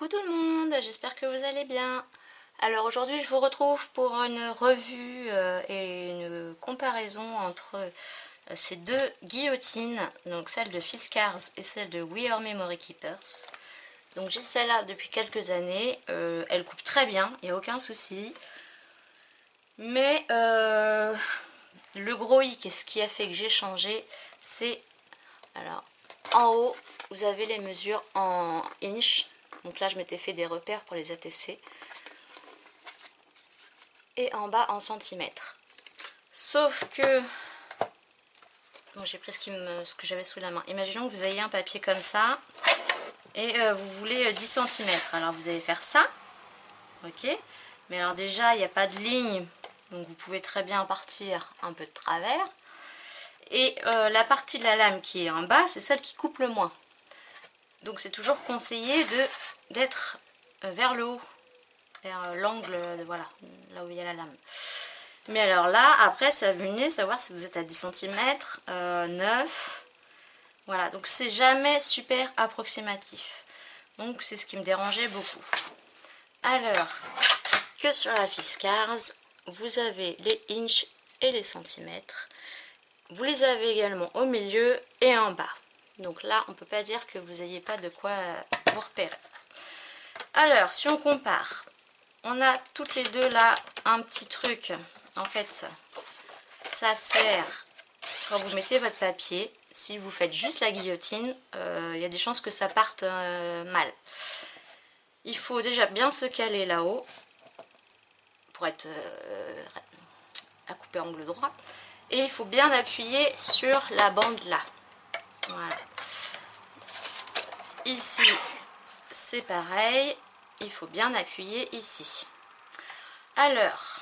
Coucou tout le monde, j'espère que vous allez bien. Alors aujourd'hui je vous retrouve pour une revue et une comparaison entre ces deux guillotines, donc celle de Fiskars et celle de We Are Memory Keepers. Donc j'ai celle-là depuis quelques années, elle coupe très bien, il n'y a aucun souci. Mais le gros hic et ce qui a fait que j'ai changé, c'est, alors en haut vous avez les mesures en inch. Donc là, je m'étais fait des repères pour les ATC. Et en bas, en centimètres. Sauf que... Bon, j'ai pris ce que j'avais sous la main. Imaginons que vous ayez un papier comme ça. Et vous voulez 10 centimètres. Alors, vous allez faire ça. Ok. Mais alors déjà, il n'y a pas de ligne. Donc, vous pouvez très bien partir un peu de travers. Et la partie de la lame qui est en bas, c'est celle qui coupe le moins. Donc, c'est toujours conseillé d'être vers le haut. Vers l'angle, voilà, là où il y a la lame. Mais alors là, après, ça venait savoir si vous êtes à 10 cm, 9. Voilà, donc c'est jamais super approximatif. Donc c'est ce qui me dérangeait beaucoup. Alors, que sur la Fiskars, vous avez les inches et les centimètres. Vous les avez également au milieu et en bas. Donc là, on ne peut pas dire que vous n'ayez pas de quoi vous repérer. Alors, si on compare... On a toutes les deux là un petit truc. En fait, ça sert quand vous mettez votre papier. Si vous faites juste la guillotine, il y a des chances que ça parte mal. Il faut déjà bien se caler là-haut pour être à couper angle droit. Et il faut bien appuyer sur la bande là. Voilà. Ici, c'est pareil. Il faut bien appuyer ici. Alors,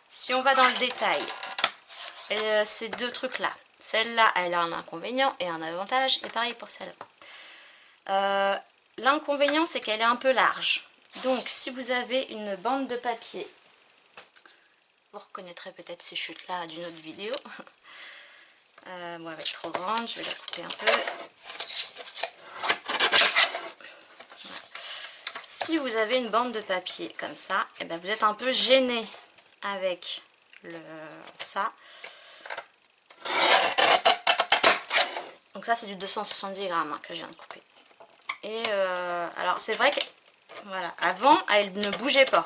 si on va dans le détail, ces deux trucs-là, celle-là, elle a un inconvénient et un avantage, et pareil pour celle-là. L'inconvénient, c'est qu'elle est un peu large. Donc, si vous avez une bande de papier, vous reconnaîtrez peut-être ces chutes-là d'une autre vidéo. Bon, elle va être trop grande, je vais la couper un peu. Si vous avez une bande de papier comme ça, et ben vous êtes un peu gêné avec ça. Donc ça c'est du 270 grammes que je viens de couper. Et alors c'est vrai que voilà, avant elle ne bougeait pas.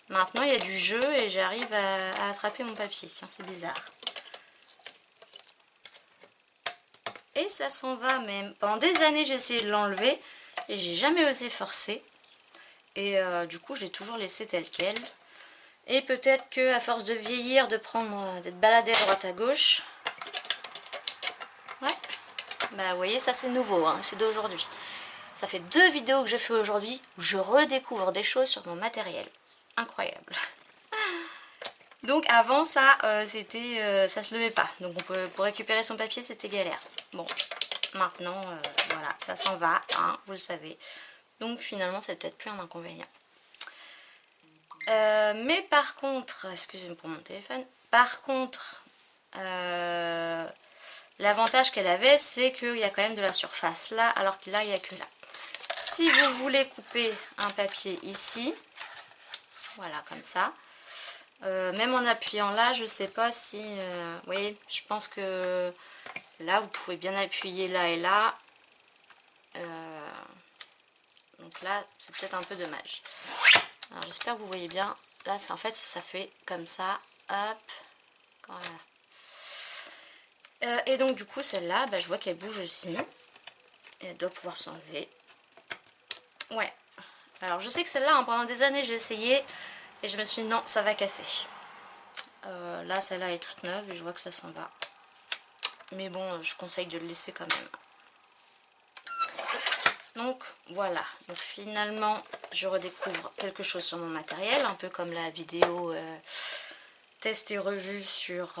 Maintenant il y a du jeu et j'arrive à attraper mon papier. Tiens, c'est bizarre. Et ça s'en va même. Pendant des années j'ai essayé de l'enlever et j'ai jamais osé forcer. Et du coup j'ai toujours laissé tel quel. Et peut-être que à force de vieillir, d'être baladé à droite à gauche. Ouais. Bah vous voyez, ça c'est nouveau, hein, c'est d'aujourd'hui. Ça fait 2 vidéos que je fais aujourd'hui où je redécouvre des choses sur mon matériel. Incroyable. Donc avant ça, ça se levait pas. Donc pour récupérer son papier, c'était galère. Bon, maintenant, voilà, ça s'en va, hein, vous le savez. Donc finalement, c'est peut-être plus un inconvénient. Mais par contre, excusez-moi pour mon téléphone, par contre, l'avantage qu'elle avait, c'est qu'il y a quand même de la surface là, alors que là, il n'y a que là. Si vous voulez couper un papier ici, voilà, comme ça, même en appuyant là, je sais pas si, vous voyez, je pense que là, vous pouvez bien appuyer là et là. Donc là, c'est peut-être un peu dommage. Alors j'espère que vous voyez bien. Là, en fait, ça fait comme ça. Hop. Voilà. Et donc du coup, celle-là, bah, je vois qu'elle bouge aussi. Et elle doit pouvoir s'enlever. Ouais. Alors je sais que celle-là, hein, pendant des années, j'ai essayé. Et je me suis dit, non, ça va casser. Là, celle-là est toute neuve et je vois que ça s'en va. Mais bon, je conseille de le laisser quand même. Donc voilà, donc finalement je redécouvre quelque chose sur mon matériel, un peu comme la vidéo test et revue sur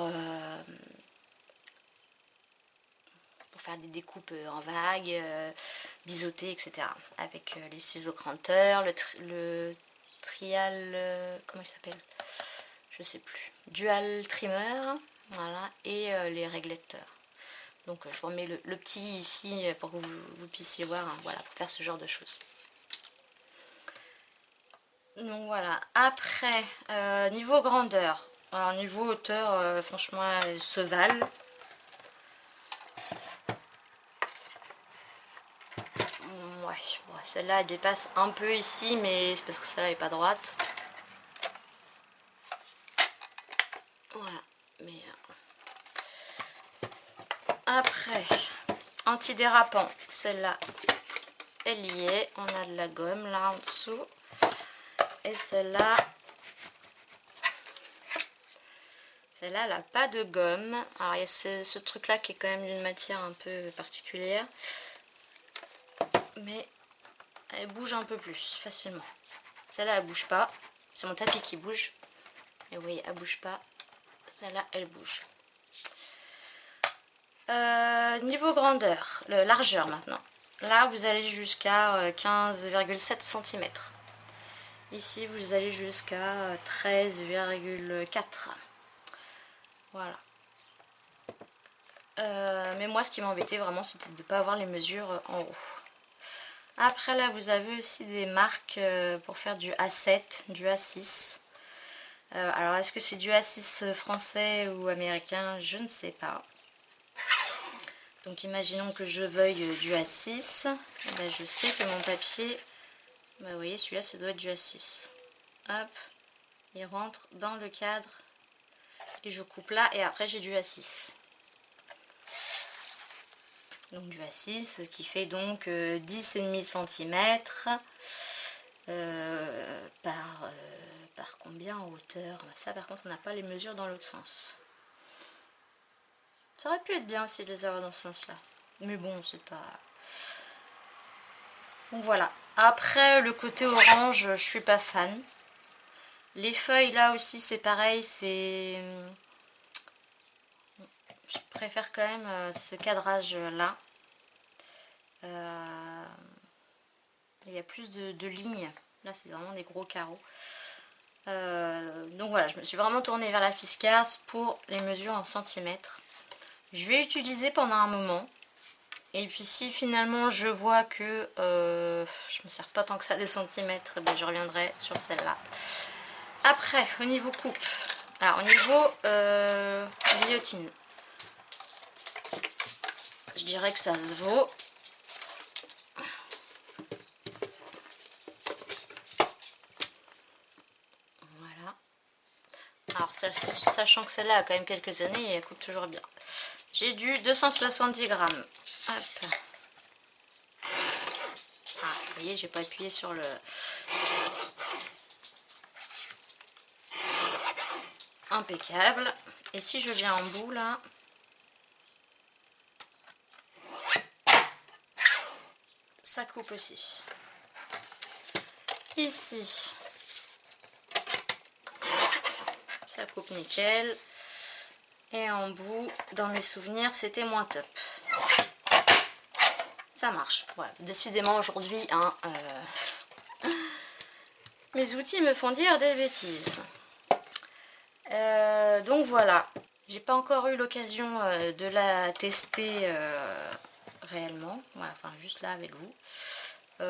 pour faire des découpes en vagues, biseauter, etc. Avec les ciseaux cranteurs, le trial, comment il s'appelle, je sais plus, dual trimmer, voilà, et les réglettes. Donc je vous remets le petit ici pour que vous puissiez voir, hein, voilà, pour faire ce genre de choses. Donc voilà, après, niveau grandeur, alors niveau hauteur, franchement, elles se valent. Ouais, bon, celle-là elle dépasse un peu ici, mais c'est parce que celle-là n'est pas droite. Voilà, mais après, antidérapant, celle-là, elle y est. On a de la gomme là en dessous. Et celle-là, elle n'a pas de gomme. Alors il y a ce truc-là qui est quand même d'une matière un peu particulière. Mais elle bouge un peu plus facilement. Celle-là, elle bouge pas. C'est mon tapis qui bouge. Et oui, elle bouge pas. Celle-là, elle bouge. Niveau grandeur, largeur maintenant. Là, vous allez jusqu'à 15,7 cm. Ici, vous allez jusqu'à 13,4. Voilà. Mais moi, ce qui m'embêtait vraiment, c'était de ne pas avoir les mesures en haut. Après, là, vous avez aussi des marques pour faire du A7, du A6. Alors, est-ce que c'est du A6 français ou américain? Je ne sais pas. Donc imaginons que je veuille du A6, ben, je sais que mon papier, ben, vous voyez celui-là ça doit être du A6. Hop, il rentre dans le cadre et je coupe là et après j'ai du A6. Donc du A6 qui fait donc 10,5 cm par combien en hauteur? Ça par contre on n'a pas les mesures dans l'autre sens. Ça aurait pu être bien aussi de les avoir dans ce sens-là. Mais bon, c'est pas... Donc voilà. Après, le côté orange, je suis pas fan. Les feuilles, là aussi, c'est pareil. C'est... Je préfère quand même ce cadrage-là. Il y a plus de lignes. Là, c'est vraiment des gros carreaux. Donc voilà, je me suis vraiment tournée vers la Fiskars pour les mesures en centimètres. Je vais utiliser pendant un moment. Et puis si finalement je vois que je me sers pas tant que ça des centimètres, ben je reviendrai sur celle-là. Après, au niveau coupe. Alors au niveau guillotine. Je dirais que ça se vaut. Voilà. Alors sachant que celle-là a quand même quelques années et elle coupe toujours bien. J'ai du 270 grammes. Hop. Ah, vous voyez, j'ai pas appuyé sur le... Impeccable. Et si je viens en bout, là... Ça coupe aussi. Ici. Ça coupe nickel. Et en bout, dans mes souvenirs, c'était moins top. Ça marche. Ouais, décidément aujourd'hui, hein, mes outils me font dire des bêtises. Donc voilà. J'ai pas encore eu l'occasion de la tester réellement. Ouais, enfin, juste là avec vous.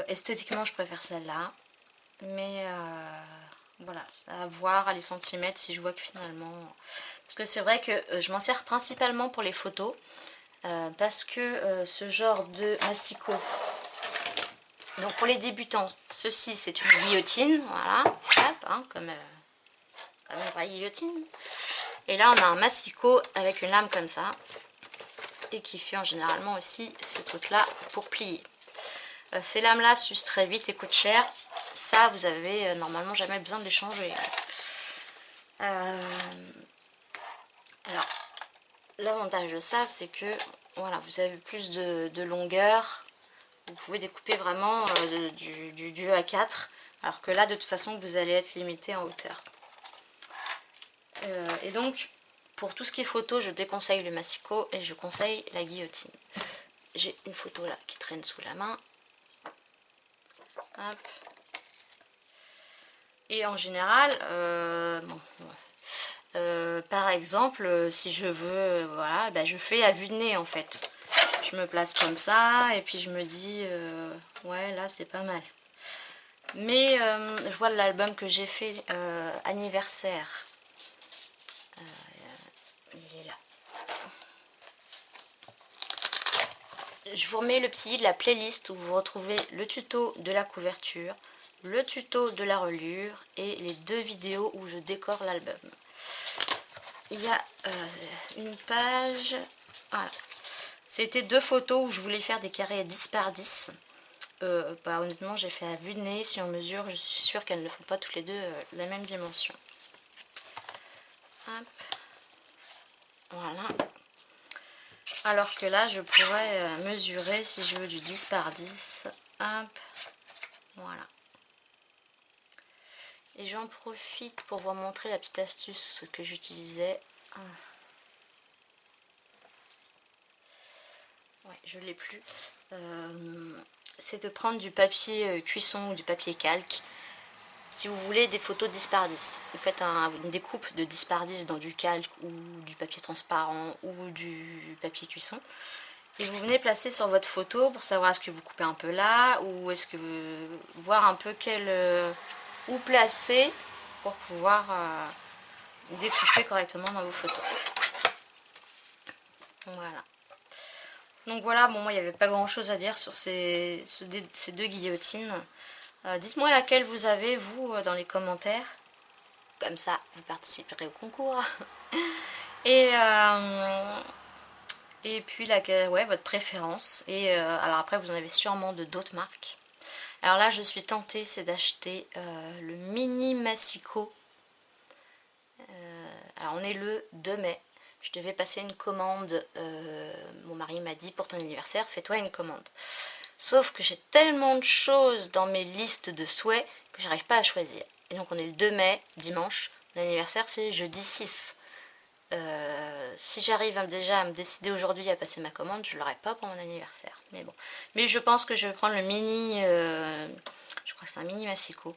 Esthétiquement, je préfère celle-là. Mais voilà, à voir à les centimètres si je vois que finalement... Parce que c'est vrai que je m'en sers principalement pour les photos. Parce que ce genre de massicot, donc pour les débutants, ceci c'est une guillotine, voilà, hop, hein, comme une vraie guillotine. Et là on a un massicot avec une lame comme ça, et qui fait en généralement aussi ce truc là pour plier. Ces lames là s'usent très vite et coûtent cher, ça vous avez normalement jamais besoin de les changer. Alors, l'avantage de ça, c'est que voilà, vous avez plus de longueur. Vous pouvez découper vraiment du 2 à 4. Alors que là, de toute façon, vous allez être limité en hauteur. Et donc, pour tout ce qui est photo, je déconseille le massicot et je conseille la guillotine. J'ai une photo là qui traîne sous la main. Hop. Et en général, bon, ouais. Par exemple, si je veux, voilà, ben je fais à vue de nez en fait. Je me place comme ça et puis je me dis, ouais, là c'est pas mal. Mais je vois l'album que j'ai fait anniversaire. Il est là. Je vous remets la playlist où vous retrouvez le tuto de la couverture, le tuto de la reliure et les 2 vidéos où je décore l'album. Il y a une page, voilà. C'était 2 photos où je voulais faire des carrés 10 par 10. Honnêtement, j'ai fait à vue de nez. Si on mesure, je suis sûre qu'elles ne font pas toutes les deux la même dimension. Hop. Voilà. Alors que là, je pourrais mesurer si je veux du 10 par 10. Hop. Voilà. Et j'en profite pour vous montrer la petite astuce que j'utilisais. Ouais, je l'ai plus. C'est de prendre du papier cuisson ou du papier calque. Si vous voulez des photos 10 par 10, vous faites une découpe de 10 par 10 dans du calque ou du papier transparent ou du papier cuisson. Et vous venez placer sur votre photo pour savoir est-ce que vous coupez un peu là ou est-ce que vous voir un peu où placer pour pouvoir découper correctement dans vos photos. Voilà. Donc voilà, bon, moi il n'y avait pas grand chose à dire sur ces 2 guillotines. Dites-moi laquelle vous avez, vous, dans les commentaires. Comme ça, vous participerez au concours. Et puis, ouais, votre préférence. Et alors après, vous en avez sûrement de d'autres marques. Alors là, je suis tentée, c'est d'acheter le Mini Massico. Alors on est le 2 mai. Je devais passer une commande. Mon mari m'a dit, pour ton anniversaire, fais-toi une commande. Sauf que j'ai tellement de choses dans mes listes de souhaits que j'arrive pas à choisir. Et donc on est le 2 mai, dimanche. L'anniversaire c'est jeudi 6. Si j'arrive déjà à me décider aujourd'hui à passer ma commande, je l'aurai pas pour mon anniversaire. Mais bon. Mais je pense que je vais prendre le mini, je crois que c'est un mini Massico.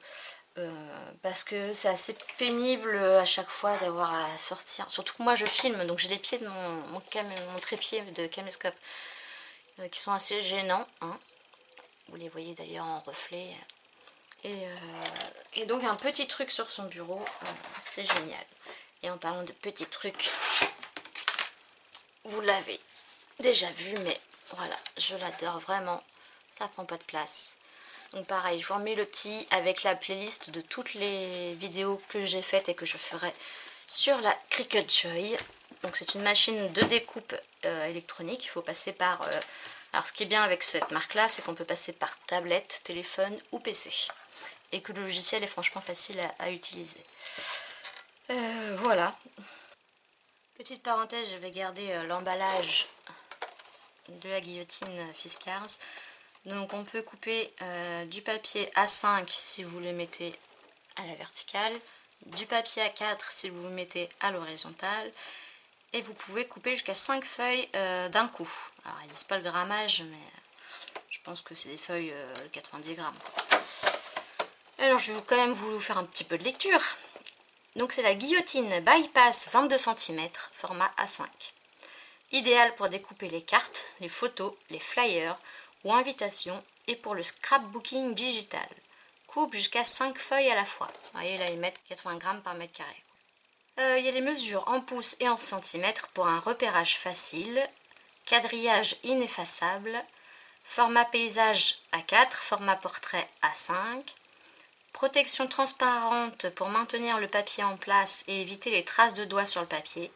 Parce que c'est assez pénible à chaque fois d'avoir à sortir. Surtout que moi je filme, donc j'ai les pieds de mon trépied de caméscope qui sont assez gênants. Hein. Vous les voyez d'ailleurs en reflet. Et donc un petit truc sur son bureau, c'est génial. Et en parlant de petits trucs, vous l'avez déjà vu, mais voilà, je l'adore vraiment. Ça prend pas de place. Donc pareil, je vous remets le petit avec la playlist de toutes les vidéos que j'ai faites et que je ferai sur la Cricut Joy. Donc c'est une machine de découpe électronique. Il faut passer par... alors ce qui est bien avec cette marque-là, c'est qu'on peut passer par tablette, téléphone ou PC. Et que le logiciel est franchement facile à utiliser. Voilà. Petite parenthèse, je vais garder l'emballage de la guillotine Fiskars. Donc on peut couper du papier A5 si vous le mettez à la verticale, du papier A4 si vous le mettez à l'horizontale, et vous pouvez couper jusqu'à 5 feuilles d'un coup. Alors ils disent pas le grammage, mais je pense que c'est des feuilles 90 grammes. Alors je vais quand même vous faire un petit peu de lecture. Donc c'est la guillotine Bypass 22 cm, format A5. Idéal pour découper les cartes, les photos, les flyers ou invitations et pour le scrapbooking digital. Coupe jusqu'à 5 feuilles à la fois. Vous voyez là ils mettent 80 grammes par mètre carré. Il y a les mesures en pouces et en centimètres pour un repérage facile. Quadrillage ineffaçable. Format paysage A4, format portrait A5. Protection transparente pour maintenir le papier en place et éviter les traces de doigts sur le papier.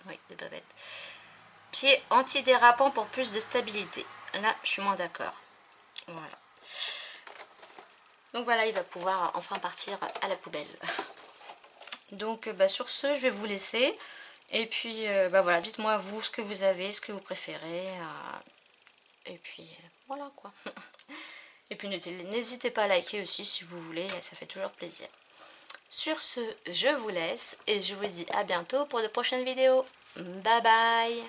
Oui, c'est pas bête. Pied antidérapant pour plus de stabilité. Là, je suis moins d'accord. Voilà. Donc voilà, il va pouvoir enfin partir à la poubelle. Donc sur ce, je vais vous laisser. Et puis, voilà, dites-moi vous ce que vous avez, ce que vous préférez. Et puis, voilà quoi. Et puis n'hésitez pas à liker aussi si vous voulez, ça fait toujours plaisir. Sur ce, je vous laisse et je vous dis à bientôt pour de prochaines vidéos. Bye bye!